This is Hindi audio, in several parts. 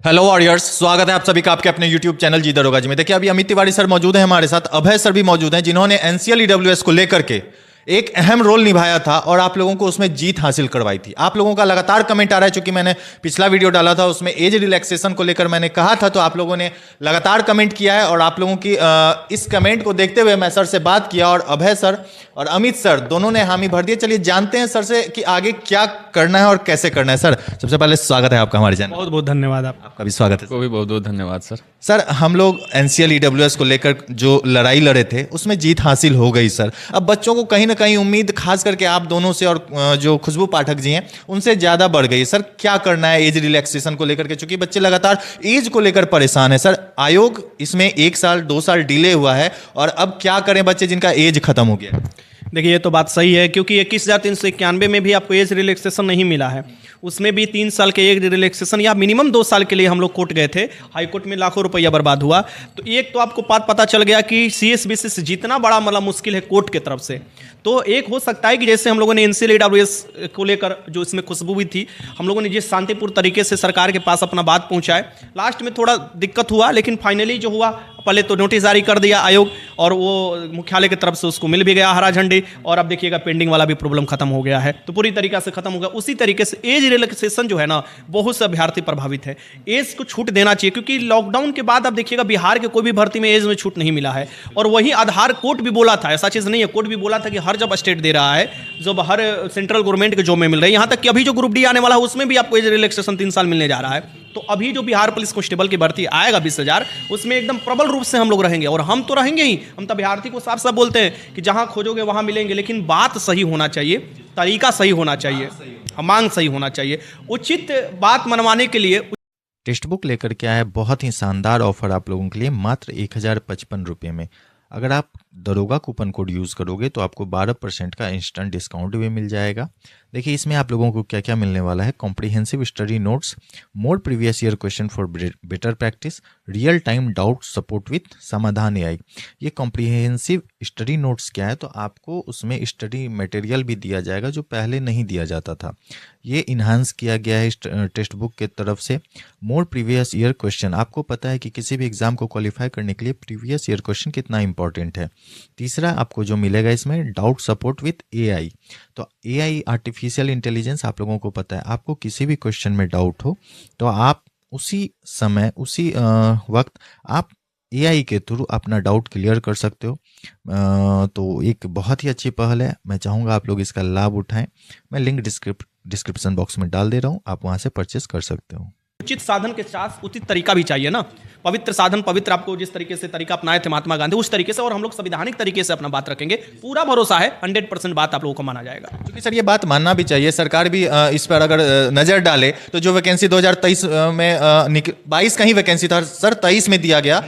हेलो वॉरियर्स, स्वागत है आप सभी का आपके अपने YouTube चैनल जी दरोगा जी में। देखिए अभी अमित तिवारी सर मौजूद हैं हमारे साथ, अभय सर भी मौजूद हैं जिन्होंने एनसीएल ईडब्ल्यूएस को लेकर के एक अहम रोल निभाया था और आप लोगों को उसमें जीत हासिल करवाई थी। आप लोगों का लगातार कमेंट आ रहा है, चूंकि मैंने पिछला वीडियो डाला था उसमें एज रिलैक्सेशन को लेकर मैंने कहा था, तो आप लोगों ने लगातार कमेंट किया है और आप लोगों की इस कमेंट को देखते हुए मैं सर से बात किया और अभय सर और अमित सर दोनों ने हामी भर दिए। चलिए जानते हैं सर से कि आगे क्या करना है और कैसे करना है। सर सबसे पहले स्वागत है आपका हमारे चैनल। बहुत बहुत धन्यवाद आपका भी स्वागत है। को भी बहुत बहुत धन्यवाद सर। सर हम लोग एनसीएल ईडब्ल्यूएस को लेकर जो लड़ाई लड़े थे उसमें जीत हासिल हो गई सर। अब बच्चों को कहीं ना कहीं उम्मीद खास करके आप दोनों से और जो खुशबू पाठक जी हैं उनसे ज्यादा बढ़ गई। सर क्या करना है एज रिलैक्सेशन को लेकर के, चूंकि बच्चे लगातार एज को लेकर परेशान है। सर आयोग इसमें 1 साल 2 साल डिले हुआ है और अब क्या करें बच्चे जिनका एज खत्म हो गया। देखिए ये तो बात सही है, क्योंकि 21,391 में भी आपको एज रिलैक्सेशन नहीं मिला है। उसमें भी 3 साल के एज रिलैक्सेशन या मिनिमम 2 साल के लिए हम लोग कोर्ट गए थे, हाई कोर्ट में लाखों रुपया बर्बाद हुआ। तो एक तो आपको बात पता चल गया कि सीएसबीसी से जितना बड़ा मतलब मुश्किल है कोर्ट की तरफ से, तो एक हो सकता है कि जैसे हम लोगों ने एनसीएल ईडब्ल्यूएस को लेकर जो इसमें खुशबू भी थी, हम लोगों ने जिस शांतिपूर्ण तरीके से सरकार के पास अपना बात पहुंचाए, लास्ट में थोड़ा दिक्कत हुआ, लेकिन फाइनली जो हुआ, पहले तो नोटिस जारी कर दिया आयोग और वो मुख्यालय की तरफ से उसको मिल भी गया हरा झंडी, और अब देखिएगा पेंडिंग वाला भी प्रॉब्लम खत्म हो गया है, तो पूरी तरीके से खत्म हो गया। उसी तरीके से एज रिलैक्सेशन जो है ना, बहुत से अभ्यर्थी प्रभावित है। एज को छूट देना चाहिए, क्योंकि लॉकडाउन के बाद अब देखिएगा बिहार के कोई भी भर्ती में एज में छूट नहीं मिला है। और वही आधार कोर्ट भी बोला था, ऐसा चीज़ नहीं है, कोर्ट भी बोला था कि हर जब स्टेट दे रहा है, जब हर सेंट्रल गवर्नमेंट के जॉब में मिल रही है, यहाँ तक कि अभी जो ग्रुप डी आने वाला है उसमें भी आपको एज रिलैक्सेशन 3 साल मिलने जा रहा है। तो अभी जो बिहार पुलिस कांस्टेबल की भर्ती आएगा 20,000, उसमें एकदम प्रबल रूप से हम लोग रहेंगे, और हम तो रहेंगे ही। हम तो अभ्यर्थी को साफ साफ बोलते हैं कि जहां खोजोगे वहां मिलेंगे, लेकिन बात सही होना चाहिए, तरीका सही होना चाहिए, मांग सही होना चाहिए, उचित बात मनवाने के लिए। टेक्स्ट बुक लेकर के आया है बहुत ही शानदार ऑफर आप लोगों के लिए, मात्र 1055 रुपये में। अगर आप दरोगा कूपन कोड यूज़ करोगे तो आपको 12% का इंस्टेंट डिस्काउंट भी मिल जाएगा। देखिए इसमें आप लोगों को क्या क्या मिलने वाला है: comprehensive study notes, more previous year question for better practice, real time doubt support with समाधान एआई। ये कॉम्प्रिहेंसिव स्टडी नोट्स क्या है, तो आपको उसमें स्टडी मटेरियल भी दिया जाएगा जो पहले नहीं दिया जाता था। ये इन्हांस किया गया है टेक्स्ट बुक के तरफ से। मोर प्रीवियस ईयर क्वेश्चन, आपको पता है कि किसी भी एग्जाम को क्वालिफाई करने के लिए प्रीवियस ईयर क्वेश्चन कितना इंपॉर्टेंट है। तीसरा आपको जो मिलेगा इसमें डाउट सपोर्ट विथ एआई। तो एआई आर्टिफिशियल इंटेलिजेंस, आप लोगों को पता है, आपको किसी भी क्वेश्चन में डाउट हो तो आप उसी समय उसी वक्त आप एआई के थ्रू अपना डाउट क्लियर कर सकते हो। तो एक बहुत ही अच्छी पहल है, मैं चाहूँगा आप लोग इसका लाभ उठाएं। मैं लिंक डिस्क्रिप्शन बॉक्स में डाल दे रहा हूँ, आप वहाँ से परचेस कर सकते हो। उचित साधन के साथ उचित तरीका भी चाहिए ना। पवित्र साधन, पवित्र आपको जिस तरीके से तरीका अपनाए थे महात्मा गांधी, उस तरीके से, और हम लोग संवैधानिक तरीके से अपना बात रखेंगे। पूरा भरोसा है 100% बात आप लोगों को माना जाएगा। क्योंकि सर ये बात मानना भी चाहिए, सरकार भी इस पर अगर नज़र डाले तो जो वैकेंसी 2023 में 22 का ही वैकेंसी था सर, 23 में दिया गया,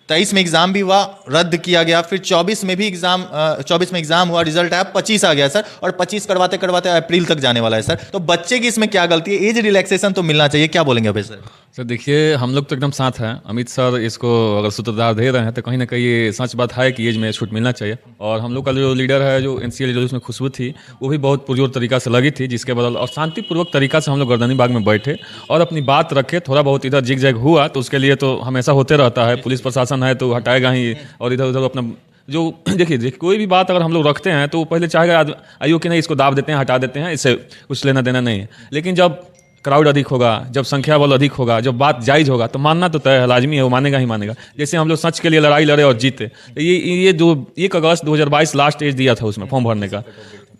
23 में एग्जाम भी हुआ, रद्द किया गया, फिर 24 में भी एग्जाम 24 में एग्जाम हुआ, रिजल्ट आया, 25 आ गया सर, और 25 करवाते करवाते अप्रैल तक जाने वाला है सर। तो बच्चे की इसमें क्या गलती है? एज रिलैक्सेशन तो मिलना चाहिए, क्या बोलेंगे अभी सर? सर देखिए, हम लोग तो एकदम साथ हैं। अमित सर इसको अगर सूत्रधार दे रहे हैं तो कहीं ना कहीं ये सच बात है कि एज में छूट मिलना चाहिए। और हम लोग का जो लीडर है, जो एनसीएल जो उसमें खुशबू थी, वो भी बहुत पुरजोर तरीका से लगी थी, जिसके बदल और शांतिपूर्वक तरीका से हम लोग गर्दनी बाग में बैठे और अपनी बात रखे। थोड़ा बहुत इधर जिग जैग हुआ तो उसके लिए तो हमेशा होते रहता है, पुलिस प्रशासन है तो हटाएगा ही, और इधर उधर अपना जो देखिए कोई भी बात अगर हम लोग रखते हैं तो पहले चाहेगा आयोग कि नहीं इसको दाब देते हैं, हटा देते हैं, इससे कुछ लेना देना नहीं है। लेकिन जब क्राउड अधिक होगा, जब संख्या बल अधिक होगा, जब बात जायज़ होगा तो मानना तो तय है, लाजमी है, वो मानेगा ही मानेगा। जैसे हम लोग सच के लिए लड़ाई लड़े और जीते, तो ये जो 1 अगस्त 2022 लास्ट एज दिया था उसमें फॉर्म भरने का,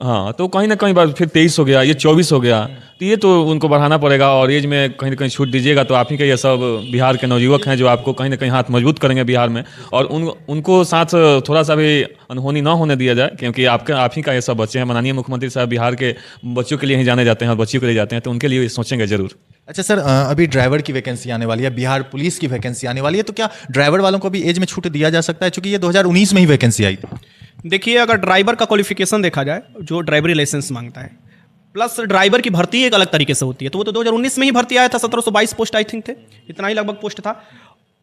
हाँ, तो कहीं ना कहीं बार फिर 23 हो गया, ये 24 हो गया, तो ये तो उनको बढ़ाना पड़ेगा। और एज में कहीं ना कहीं छूट दीजिएगा तो आप ही के ये सब बिहार के नवयुवक हैं जो आपको कहीं ना कहीं हाथ मजबूत करेंगे बिहार में, और उनको साथ थोड़ा सा भी अनहोनी ना होने दिया जाए, क्योंकि आप ही का ये सब बच्चे हैं। माननीय मुख्यमंत्री साहब बिहार के बच्चों के लिए ही जाने जाते हैं और बच्चियों के लिए जाते हैं, तो उनके लिए सोचेंगे जरूर। अच्छा सर, अभी ड्राइवर की वैकेंसी आने वाली है, बिहार पुलिस की वैकेंसी आने वाली है, तो क्या ड्राइवर वालों को भी एज में छूट दिया जा सकता है, क्योंकि ये 2019 में ही वैकेंसी आई थी? देखिए, अगर ड्राइवर का क्वालिफिकेशन देखा जाए, जो ड्राइवरी लाइसेंस मांगता है, प्लस ड्राइवर की भर्ती एक अलग तरीके से होती है, तो वो तो 2019 में ही भर्ती आया था, 1722 पोस्ट आई थिंक थे, इतना ही लगभग पोस्ट था,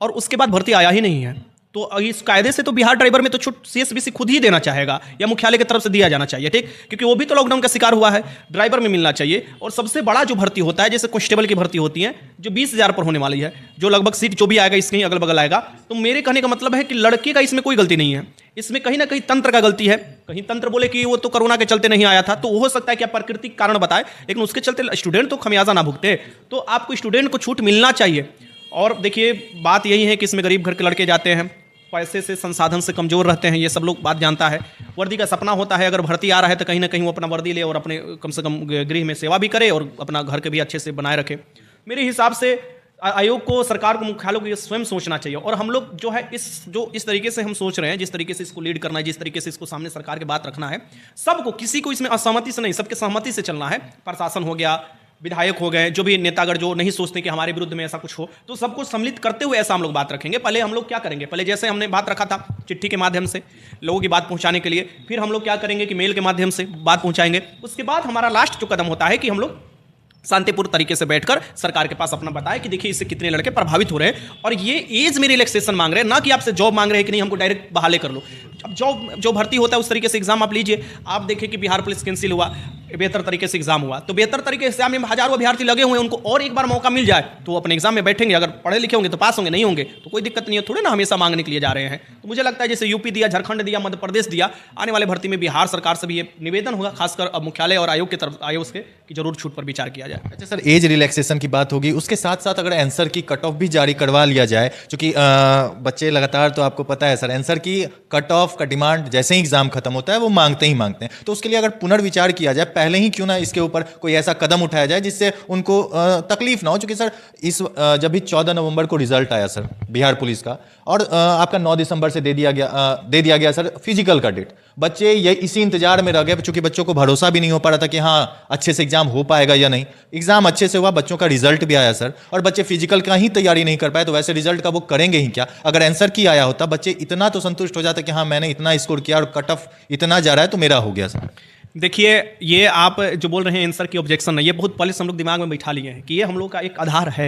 और उसके बाद भर्ती आया ही नहीं है। तो इस कायदे से तो बिहार ड्राइवर में तो छूट सीएसबीसी खुद ही देना चाहेगा या मुख्यालय की तरफ से दिया जाना चाहिए, ठीक, क्योंकि वो भी तो लॉकडाउन का शिकार हुआ है, ड्राइवर में मिलना चाहिए। और सबसे बड़ा जो भर्ती होता है, जैसे कांस्टेबल की भर्ती होती है जो 20,000 पर होने वाली है, जो लगभग सीट जो भी आएगा इसके ही अगल बगल आएगा, तो मेरे कहने का मतलब है कि लड़के का इसमें कोई गलती नहीं है, इसमें कहीं ना कहीं तंत्र का गलती है। कहीं तंत्र बोले कि वो तो कोरोना के चलते नहीं आया था, तो हो सकता है कि आप प्राकृतिक कारण बताए, लेकिन उसके चलते स्टूडेंट तो खमियाजा ना भुगते। तो आपको स्टूडेंट को छूट मिलना चाहिए। और देखिए बात यही है कि इसमें गरीब घर के लड़के जाते हैं, पैसे से संसाधन से कमजोर रहते हैं, ये सब लोग बात जानता है। वर्दी का सपना होता है, अगर भर्ती आ रहा है तो कहीं ना कहीं वो अपना वर्दी ले और अपने कम से कम गृह में सेवा भी करे और अपना घर के भी अच्छे से बनाए रखे। मेरे हिसाब से आयोग को, सरकार को, मुख्यालयों को ये स्वयं सोचना चाहिए। और हम लोग जो है इस तरीके से हम सोच रहे हैं, जिस तरीके से इसको लीड करना है, जिस तरीके से इसको सामने सरकार की बात रखना है, सबको, किसी को इसमें असहमति से नहीं, सबके सहमति से चलना है। प्रशासन हो गया, विधायक हो गए, जो भी नेतागढ़ जो नहीं सोचते कि हमारे विरुद्ध में ऐसा कुछ हो, तो सबको सम्मिलित करते हुए ऐसा हम लोग बात रखेंगे। पहले हम लोग क्या करेंगे, पहले जैसे हमने बात रखा था चिट्ठी के माध्यम से लोगों की बात पहुंचाने के लिए, फिर हम लोग क्या करेंगे कि मेल के माध्यम से बात पहुंचाएंगे। उसके बाद हमारा लास्ट जो कदम होता है कि हम लोग शांतिपूर्ण तरीके से बैठकर सरकार के पास अपना बताएं कि देखिए इससे कितने लड़के प्रभावित हो रहे हैं और ये एज में रिलैक्सेशन मांग रहे हैं, ना कि आपसे जॉब मांग रहे हैं कि नहीं हमको डायरेक्ट बहाले कर लो। अब जो भर्ती होता है उस तरीके से एग्जाम आप लीजिए। आप देखें कि बिहार पुलिस कैंसिल हुआ, बेहतर तरीके से एग्जाम हुआ, तो बेहतर तरीके से एग्जाम में हजारों अभ्यर्थी लगे हुए हैं, उनको और एक बार मौका मिल जाए तो वो अपने एग्जाम में बैठेंगे। अगर पढ़े लिखे होंगे तो पास होंगे, नहीं होंगे तो कोई दिक्कत नहीं है, थोड़े ना हमेशा मांगने के लिए जा रहे हैं। तो मुझे लगता है जैसे यूपी दिया, झारखंड दिया, मध्य प्रदेश दिया, आने वाले भर्ती में बिहार सरकार से भी ये निवेदन होगा, खासकर मुख्यालय और आयोग की तरफ, आयोग के कि जरूर छूट पर विचार किया जाए। अच्छा सर, एज रिलैक्सेशन की बात होगी, उसके साथ साथ अगर आंसर की कट ऑफ भी जारी करवा लिया जाए, क्योंकि बच्चे लगातार, तो आपको पता है सर, आंसर की कट ऑफ का डिमांड जैसे ही एग्जाम खत्म होता है वो मांगते हैं, तो उसके लिए अगर पुनर्विचार किया जाए, पहले ही क्यों ना इसके ऊपर कोई ऐसा कदम उठाया जाए जिससे उनको तकलीफ ना हो। क्योंकि सर जब भी 14 नवंबर को रिजल्ट आया सर बिहार पुलिस का, और आपका 9 दिसंबर से दे दिया गया सर फिजिकल का डेट, बच्चे ये इसी इंतजार में रह गए, क्योंकि बच्चों को भरोसा भी नहीं हो पा रहा था कि हाँ अच्छे से एग्जाम हो पाएगा या नहीं। एग्जाम अच्छे से हुआ, बच्चों का रिजल्ट भी आया सर, और बच्चे फिजिकल का ही तैयारी नहीं कर पाए, तो वैसे रिजल्ट का वो करेंगे ही क्या। अगर आंसर की आया होता, बच्चे इतना तो संतुष्ट हो जाते कि हाँ मैंने इतना स्कोर किया और कट ऑफ इतना जा रहा है तो मेरा हो गया सर। देखिए ये आप जो बोल रहे हैं आंसर की ऑब्जेक्शन नहीं, ये बहुत पहले से हम लोग दिमाग में बैठा लिए हैं कि ये हम लोग का एक आधार है।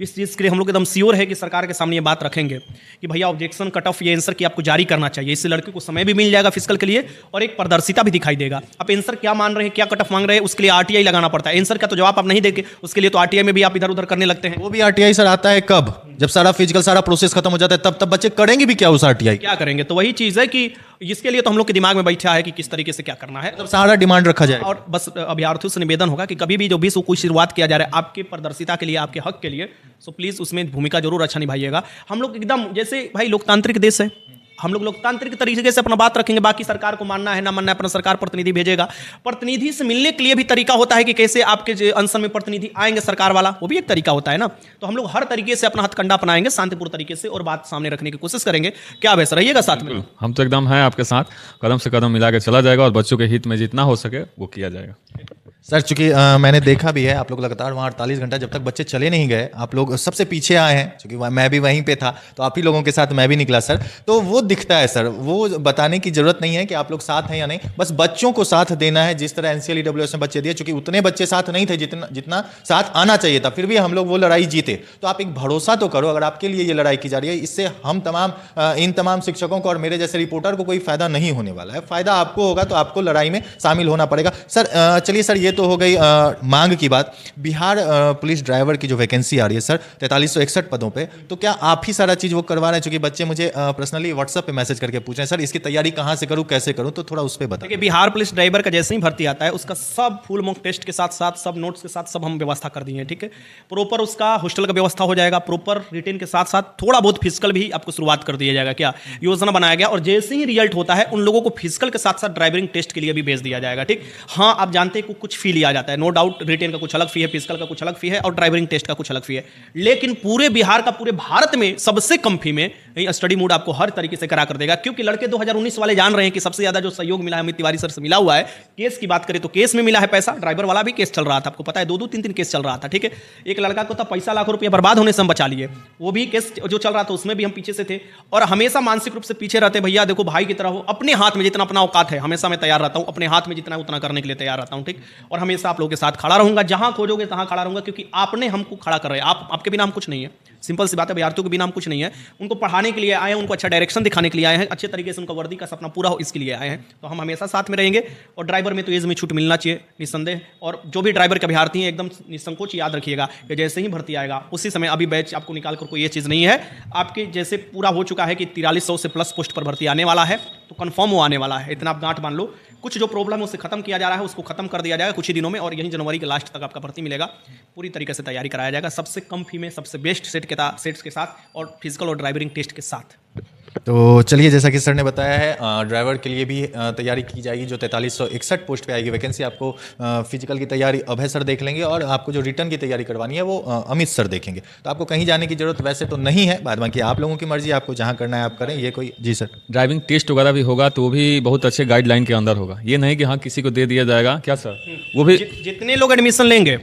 इस चीज़ के लिए हम लोग एकदम श्योर है कि सरकार के सामने ये बात रखेंगे कि भैया ऑब्जेक्शन कट ऑफ ये आंसर की आपको जारी करना चाहिए, इससे लड़के को समय भी मिल जाएगा फिजिकल के लिए और एक पारदर्शिता भी दिखाई देगा। आप आंसर क्या मान रहे हैं, क्या कट ऑफ मांग रहे हैं, उसके लिए आरटीआई लगाना पड़ता है। आंसर का तो जवाब आप नहीं देंगे, उसके लिए तो आरटीआई में भी आप इधर उधर करने लगते हैं। वो भी आरटीआई सर आता है कब, जब सारा फिजिकल सारा प्रोसेस खत्म हो जाता है, तब बच्चे करेंगे भी क्या उस आरटीआई, क्या करेंगे। तो वही चीज़ है कि इसके लिए तो हम लोग के दिमाग में बैठा है कि किस तरीके से क्या करना है, मतलब सारा डिमांड रखा जाए। और बस अभ्यर्थियों से निवेदन होगा कि कभी भी जो भी कोई शुरुआत किया जा रहा है आपके पारदर्शिता के लिए, आपके हक के लिए, सो प्लीज़ उसमें भूमिका जरूर अच्छा निभाइएगा। हम लोग एकदम जैसे भाई लोकतांत्रिक देश है, हम लोग लोकतांत्रिक तरीके से अपना बात रखेंगे। बाकी सरकार को मानना है ना मानना है, अपना सरकार प्रतिनिधि भेजेगा। प्रतिनिधि से मिलने के लिए भी तरीका होता है कि कैसे आपके जो अनशन में प्रतिनिधि आएंगे सरकार वाला, वो भी एक तरीका होता है ना। तो हम लोग हर तरीके से अपना हथकंडा अपनाएंगे शांतिपूर्ण तरीके से और बात सामने रखने की कोशिश करेंगे। क्या वैसा रहिएगा साथ में? हम तो एकदम हैं आपके साथ, कदम से कदम मिला के चला जाएगा और बच्चों के हित में जितना हो सके वो किया जाएगा। सर चूंकि मैंने देखा भी है, आप लोग लगातार वहाँ 48 घंटा जब तक बच्चे चले नहीं गए, आप लोग सबसे पीछे आए हैं, क्योंकि मैं भी वहीं पे था, तो आप ही लोगों के साथ मैं भी निकला सर। तो वो दिखता है सर, वो बताने की जरूरत नहीं है कि आप लोग साथ हैं या नहीं, बस बच्चों को साथ देना है। जिस तरह NCLEWS में बच्चे दिए, चूंकि उतने बच्चे साथ नहीं थे जितना साथ आना चाहिए था, फिर भी हम लोग वो लड़ाई जीते। तो आप एक भरोसा तो करो, अगर आपके लिए ये लड़ाई की जा रही है, इससे हम इन तमाम शिक्षकों को और मेरे जैसे रिपोर्टर को कोई फायदा नहीं होने वाला है। फायदा आपको होगा, तो आपको लड़ाई में शामिल होना पड़ेगा। सर चलिए सर, ये तो हो गई मांग की बात। बिहार पुलिस ड्राइवर की जो वैकेंसी आ रही है सर 4361 पदों पे, तो क्या आप ही सारा चीज़ वो करवा रहे हैं? क्योंकि बच्चे मुझे पर्सनली व्हाट्सएप पे मैसेज करके पूछ रहे हैं सर इसकी तैयारी कहाँ से करूँ, कैसे करूँ, तो थोड़ा उस पर बताइए। बिहार पुलिस ड्राइवर का जैसे ही भर्ती आता है उसका सब फुल मॉक टेस्ट के साथ साथ सब नोट्स के साथ सब हम व्यवस्था कर दिए हैं, ठीक है। प्रॉपर उसका हॉस्टल का व्यवस्था हो जाएगा, प्रॉपर रिटेन के साथ साथ थोड़ा बहुत फिजिकल भी आपको शुरुआत कर दिया जाएगा। क्या योजना बनाया गया, और जैसे ही रिजल्ट होता है उन लोगों को फिजिकल के साथ साथ ड्राइविंग टेस्ट के लिए भी भेज दिया जाएगा, ठीक। हाँ आप जानते हैं कुछ फी लिया जाता है, नो डाउट, रिटेन का कुछ अलग फी है, फिजिकल का कुछ अलग फी है और ड्राइविंग टेस्ट का कुछ अलग फी है, लेकिन पूरे बिहार का, पूरे भारत में सबसे कम फी में स्टडी मूड आपको हर तरीके से करा कर देगा। क्योंकि लड़के 2019 वाले जान रहे हैं कि सबसे ज्यादा जो सहयोग मिला है अमित तिवारी सर से मिला हुआ है। केस की बात करें तो केस में मिला है पैसा, ड्राइवर वाला भी केस चल रहा था, आपको पता है 2-2 3-3 केस चल रहा था, ठीक है। एक लड़का को था पैसा लाखों रुपया बर्बाद होने से हम बचा लिए, वो भी केस जो चल रहा था उसमें भी हम पीछे से थे और हमेशा मानसिक रूप से पीछे रहते। भैया देखो भाई की तरह हो, अपने हाथ में जितना अपना औकात है हमेशा मैं तैयार रहता हूं, अपने हाथ में जितना उतना करने के लिए तैयार रहता हूं, ठीक। और हमेशा आप लोगों के साथ खड़ा रहूंगा, जहां खोजोगे तहां खड़ा रहूंगा, क्योंकि आपने हमको खड़ा कर रहे हैं, आपके बिना हम कुछ नहीं है। सिंपल सी बात है, अभ्यर्थियों के बिना हम कुछ नहीं है। उनको पढ़ाने के लिए आए हैं, उनको अच्छा डायरेक्शन दिखाने के लिए आए हैं, अच्छे तरीके से उनका वर्दी का सपना पूरा हो इसके लिए आए हैं। तो हम हमेशा साथ में रहेंगे। और ड्राइवर में तो एज में छूट मिलना चाहिए निस्संदेह। और जो भी ड्राइवर के अभ्यर्थी हैं एकदम निसंकोच याद रखिएगा कि जैसे ही भर्ती आएगा उसी समय, अभी बैच आपको निकाल कर कोई ये चीज़ नहीं है, आपके जैसे पूरा हो चुका है कि 4300 से प्लस पोस्ट पर भर्ती आने वाला है, तो कंफर्म वो आने वाला है, इतना आप गांठ मान लो। कुछ जो प्रॉब्लम है उसे खत्म किया जा रहा है, उसको खत्म कर दिया जाएगा कुछ ही दिनों में, और यही जनवरी के लास्ट तक आपका भर्ती मिलेगा। पूरी तरीके से तैयारी कराया जाएगा, सबसे कम फी में, सबसे बेस्ट सेट्स के साथ, और फिजिकल और ड्राइविंग टेस्ट के साथ। तो चलिए, जैसा कि सर ने बताया है, ड्राइवर के लिए भी तैयारी की जाएगी। जो 4361 पोस्ट पे आएगी वैकेंसी, आपको फिजिकल की तैयारी अभय सर देख लेंगे, और आपको जो रिटर्न की तैयारी करवानी है वो अमित सर देखेंगे। तो आपको कहीं जाने की जरूरत वैसे तो नहीं है, बाद बाकी आप लोगों की मर्जी, आपको जहाँ करना है आप करें। ये कोई जी सर, ड्राइविंग टेस्ट वगैरह भी होगा तो वो भी बहुत अच्छे गाइडलाइन के अंदर होगा। ये नहीं कि हाँ किसी को दे दिया जाएगा, क्या सर? वो भी जितने लोग एडमिशन लेंगे,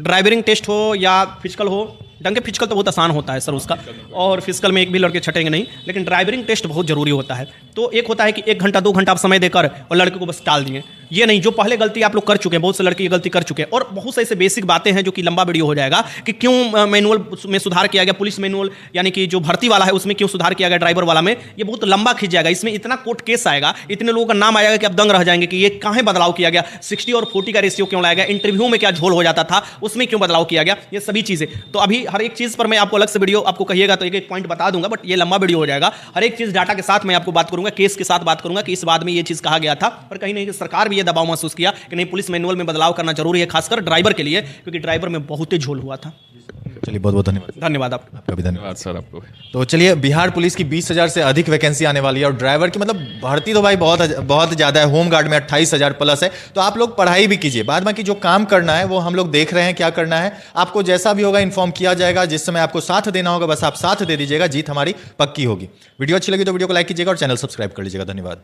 ड्राइविंग टेस्ट हो या फिजिकल हो, डंके फिजिकल तो बहुत आसान होता है सर उसका, और फिजिकल में एक भी लड़के छटेंगे नहीं, लेकिन ड्राइविंग टेस्ट बहुत जरूरी होता है। तो एक होता है कि 1 घंटा 2 घंटा आप समय देकर और लड़के को बस टाल दिए, ये नहीं। जो पहले गलती आप लोग कर चुके हैं, बहुत से लड़के ये गलती कर चुके हैं, और बहुत से ऐसे बेसिक बातें हैं जो कि लंबा वीडियो हो जाएगा कि क्यों मैनुअल में सुधार किया गया, पुलिस मैनुअल यानी कि जो भर्ती वाला है उसमें क्यों सुधार किया गया, ड्राइवर वाला में, ये बहुत लंबा खींच जाएगा। इसमें इतना कोर्ट केस आएगा, इतने लोगों का नाम आएगा कि आप दंग रह जाएंगे कि ये कहाँ बदलाव किया गया, 60 और 40 का रेशियो क्यों लाया गया, इंटरव्यू में क्या झोल हो जाता था, उसमें क्यों बदलाव किया गया, ये सभी चीज़ें। तो अभी हर एक चीज़ पर मैं आपको अलग से वीडियो, आपको कहिएगा तो एक एक पॉइंट बता दूंगा, बट ये लंबा वीडियो हो जाएगा। हर एक चीज़ डाटा के साथ मैं आपको बात करूंगा, केस के साथ बात करूंगा कि इस बात में ये चीज़ कहा गया था, और कहीं नहीं सरकार भी ये दबाव महसूस किया कि नहीं, पुलिस मैनुअल में बदलाव करना जरूरी है, खासकर ड्राइवर के लिए, क्योंकि ड्राइवर में बहुत ही झोल हुआ था। चलिए, बहुत बहुत धन्यवाद। धन्यवाद आपका भी धन्यवाद धन्यवाद सर आपको। तो चलिए, बिहार पुलिस की 20,000 से अधिक वैकेंसी आने वाली है, और ड्राइवर की मतलब भर्ती तो भाई बहुत बहुत ज़्यादा है। होमगार्ड में 28,000 प्लस है। तो आप लोग पढ़ाई भी कीजिए, बाद बाकी जो काम करना है वो हम लोग देख रहे हैं क्या करना है। आपको जैसा भी होगा इन्फॉर्म किया जाएगा, जिस समय आपको साथ देना होगा बस आप साथ दे दीजिएगा, जीत हमारी पक्की होगी। वीडियो अच्छी लगी तो वीडियो को लाइक कीजिएगा और चैनल सब्सक्राइब कर लीजिएगा। धन्यवाद।